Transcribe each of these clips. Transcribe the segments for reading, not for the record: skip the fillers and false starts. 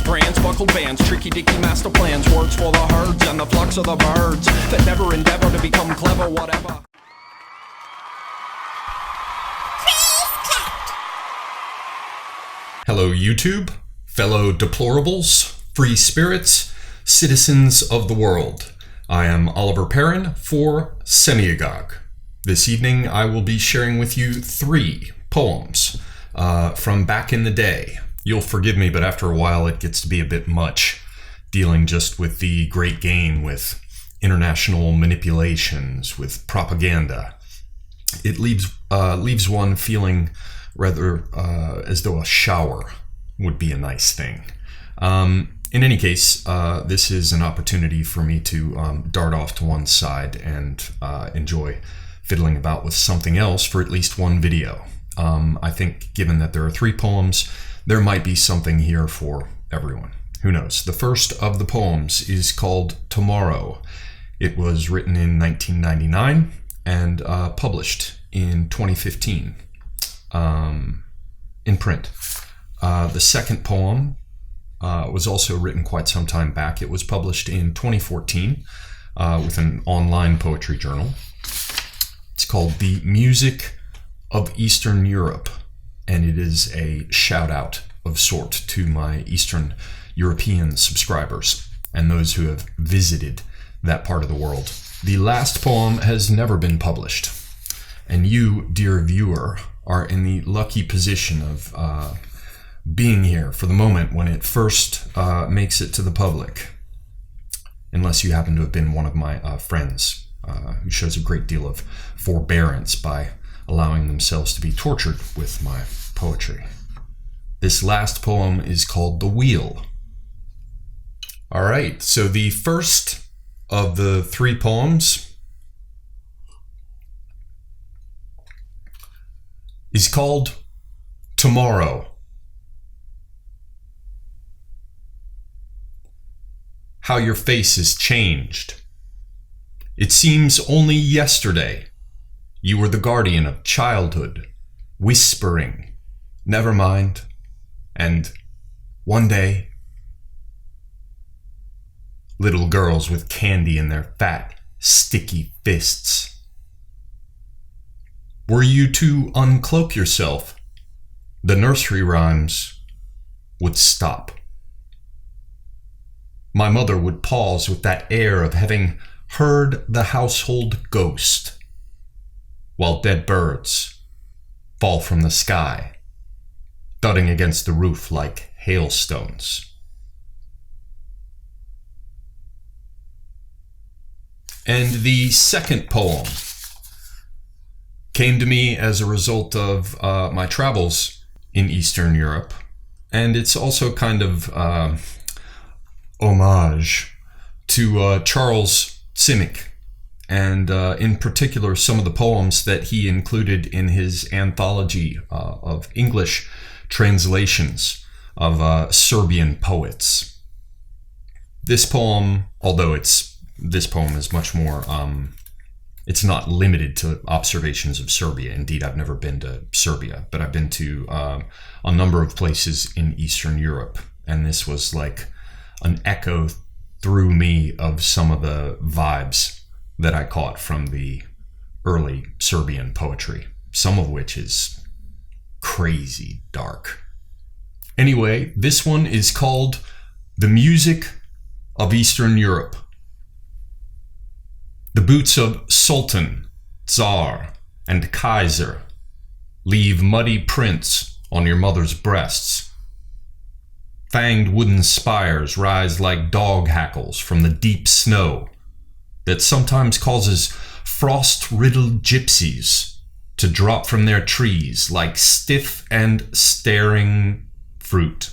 brands, buckled bands, tricky dicky master plans, words for the herds and the flocks of the birds that never endeavor to become clever, whatever. Hello YouTube, fellow deplorables, free spirits, citizens of the world. I am Oliver Perrin for Semiagog. This evening I will be sharing with you 3 poems from back in the day. You'll forgive me, but after a while it gets to be a bit much, dealing just with the great game, with international manipulations, with propaganda. It leaves one feeling rather as though a shower would be a nice thing. In any case, this is an opportunity for me to dart off to one side and enjoy fiddling about with something else for at least one video. I think given that there are 3 poems, there might be something here for everyone. Who knows? The first of the poems is called Tomorrow. It was written in 1999 and published in 2015 in print. The second poem was also written quite some time back. It was published in 2014 with an online poetry journal. It's called The Music of Eastern Europe, and it is a shout out of sort to my Eastern European subscribers and those who have visited that part of the world. The last poem has never been published, and you, dear viewer, are in the lucky position of being here for the moment when it first makes it to the public, unless you happen to have been one of my friends who shows a great deal of forbearance by allowing themselves to be tortured with my poetry. This last poem is called The Wheel. All right, so the first of the 3 poems is called Tomorrow. How your face has changed. It seems only yesterday you were the guardian of childhood, whispering, "Never mind," and "One day." Little girls with candy in their fat, sticky fists. Were you to uncloak yourself, the nursery rhymes would stop. My mother would pause with that air of having heard the household ghost, while dead birds fall from the sky, thudding against the roof like hailstones. And the second poem came to me as a result of my travels in Eastern Europe, and it's also kind of homage to Charles Simic, and in particular some of the poems that he included in his anthology of English translations of Serbian poets. This poem, although this poem is much more, it's not limited to observations of Serbia. Indeed, I've never been to Serbia, but I've been to a number of places in Eastern Europe, and this was like an echo through me of some of the vibes that I caught from the early Serbian poetry, some of which is crazy dark. Anyway, this one is called The Music of Eastern Europe. The boots of Sultan, Tsar, and Kaiser leave muddy prints on your mother's breasts. Fanged wooden spires rise like dog hackles from the deep snow that sometimes causes frost-riddled gypsies to drop from their trees like stiff and staring fruit.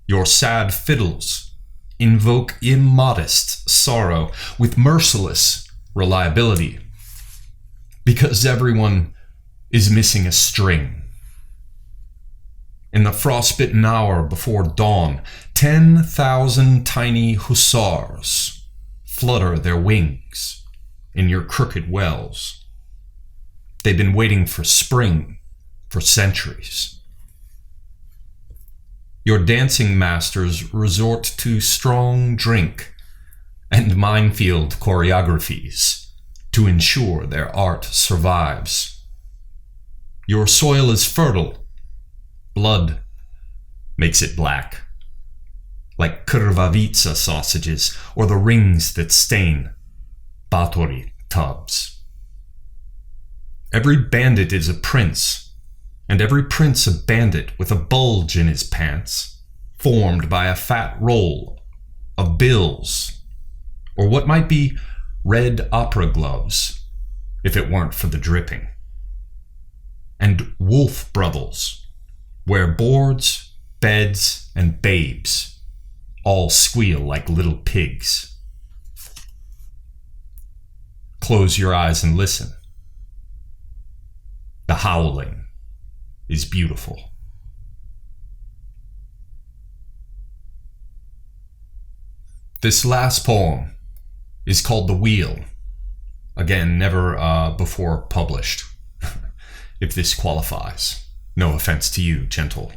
Your sad fiddles invoke immodest sorrow with merciless reliability, because everyone is missing a string. In the frostbitten hour before dawn, 10,000 tiny hussars flutter their wings in your crooked wells. They've been waiting for spring for centuries. Your dancing masters resort to strong drink and minefield choreographies to ensure their art survives. Your soil is fertile. Blood makes it black, like krvavica sausages or the rings that stain batory tubs. Every bandit is a prince, and every prince a bandit with a bulge in his pants, formed by a fat roll of bills, or what might be red opera gloves, if it weren't for the dripping. And wolf brothels, where boards, beds, and babes all squeal like little pigs. Close your eyes and listen. The howling is beautiful. This last poem is called The Wheel. Again, never before published, if this qualifies. No offense to you, gentle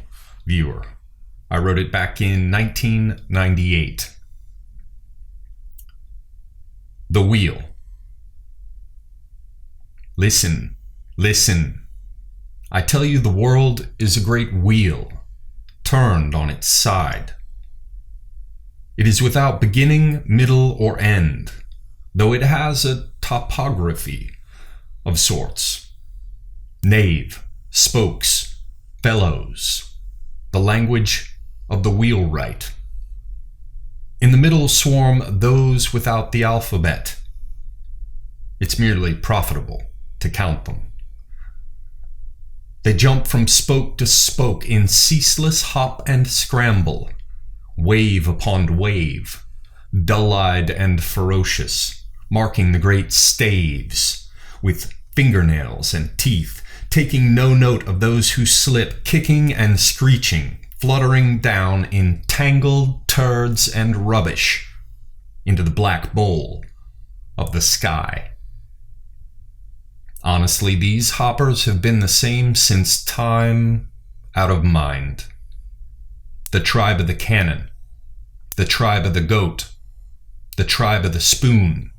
viewer. I wrote it back in 1998. The Wheel. Listen, listen. I tell you the world is a great wheel, turned on its side. It is without beginning, middle, or end, though it has a topography of sorts. Nave, spokes, bellows, the language of the wheelwright. In the middle swarm those without the alphabet. It's merely profitable to count them. They jump from spoke to spoke in ceaseless hop and scramble, wave upon wave, dull-eyed and ferocious, marking the great staves with fingernails and teeth, taking no note of those who slip, kicking and screeching, fluttering down in tangled turds and rubbish into the black bowl of the sky. Honestly, these hoppers have been the same since time out of mind. The tribe of the cannon, the tribe of the goat, the tribe of the spoon.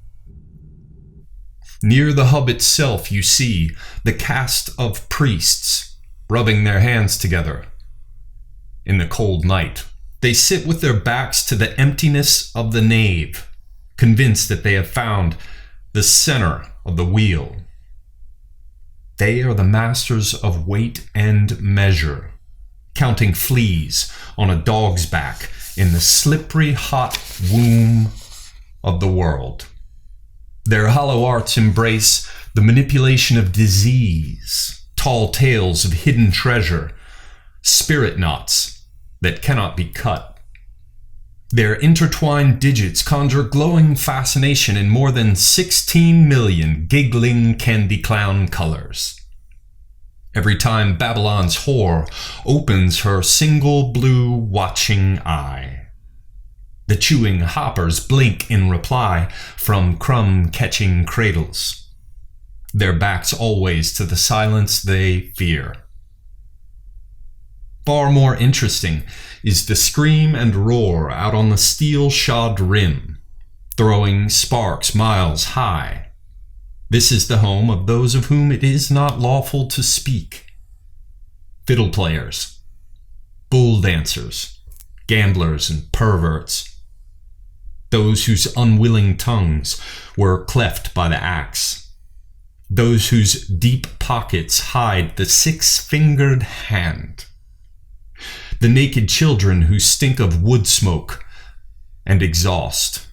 Near the hub itself you see the caste of priests rubbing their hands together. In the cold night, they sit with their backs to the emptiness of the nave, convinced that they have found the center of the wheel. They are the masters of weight and measure, counting fleas on a dog's back in the slippery hot womb of the world. Their hollow arts embrace the manipulation of disease, tall tales of hidden treasure, spirit knots that cannot be cut. Their intertwined digits conjure glowing fascination in more than 16 million giggling candy clown colors. Every time Babylon's whore opens her single blue watching eye, the chewing hoppers blink in reply from crumb-catching cradles, their backs always to the silence they fear. Far more interesting is the scream and roar out on the steel-shod rim, throwing sparks miles high. This is the home of those of whom it is not lawful to speak. Fiddle players, bull dancers, gamblers and perverts. Those whose unwilling tongues were cleft by the axe. Those whose deep pockets hide the six-fingered hand. The naked children who stink of wood smoke and exhaust.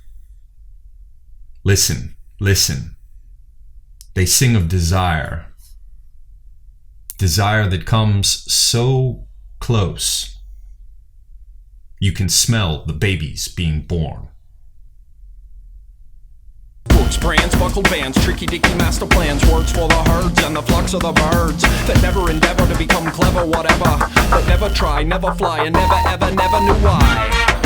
Listen, listen. They sing of desire. Desire that comes so close. You can smell the babies being born. Books, brands, buckled bands, tricky dicky master plans, words for the herds and the flocks of the birds that never endeavor to become clever, whatever, but never try, never fly, and never ever, never knew why.